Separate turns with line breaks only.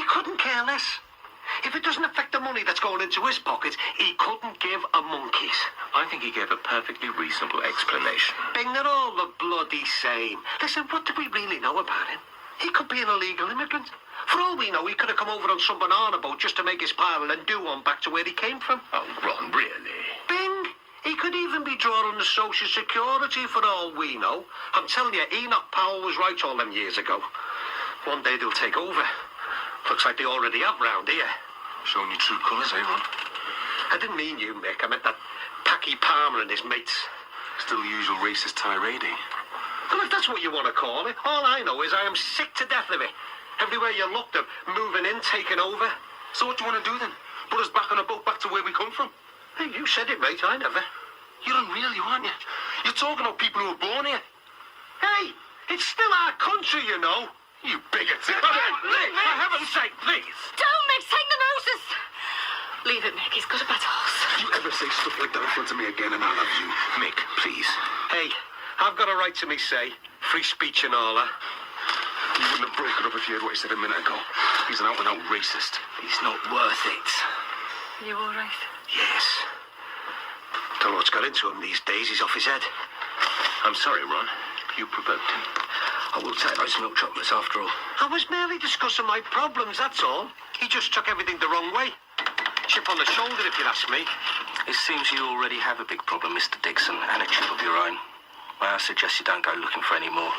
He couldn't care less. If it doesn't affect the money that's going into his pockets, he couldn't give a monkey's.
I think he gave a perfectly reasonable explanation.
Bing, they're all the bloody same. Listen, what do we really know about him? He could be an illegal immigrant. For all we know, he could have come over on some banana boat just to make his pile and do one back to where he came from.
Oh, Ron, really?
Bing! He could even be drawing the Social Security for all we know. I'm telling you, Enoch Powell was right all them years ago. One day they'll take over. Looks like they already have round here.
Showing your true colours, eh, Ron?
I didn't mean you, Mick. I meant that Packy Palmer and his mates.
Still the usual racist tirading.
Well, if that's what you want to call it, all I know is I am sick to death of it. Everywhere you look, they're moving in, taking over.
So what do you want to do then? Put us back on a boat back to where we come from?
Hey, you said it, mate. I never.
You're unreal, you aren't you? You're talking about people who were born here.
Hey, it's still our country, you know.
You bigots.
Mick, for heaven's sake, please.
Don't, Mick, take the noses. Leave it, Mick. He's got a bad horse.
If you ever say stuff like that in front of me again, and I'll have you. Mick, please.
Hey, I've got a right to me say. Free speech and all that.
You wouldn't have broken up if you heard what he said a minute ago. He's an out-and-out racist.
He's not worth it.
You all right?
Yes. Don't know what's got into him these days. He's off his head.
I'm sorry, Ron. You provoked him.
I will take those milk chocolates after all. I was merely discussing my problems, that's all. He just took everything the wrong way. Chip on the shoulder, if you ask me.
It seems you already have a big problem, Mr. Dixon, and a chip of your own. May I suggest you don't go looking for any more?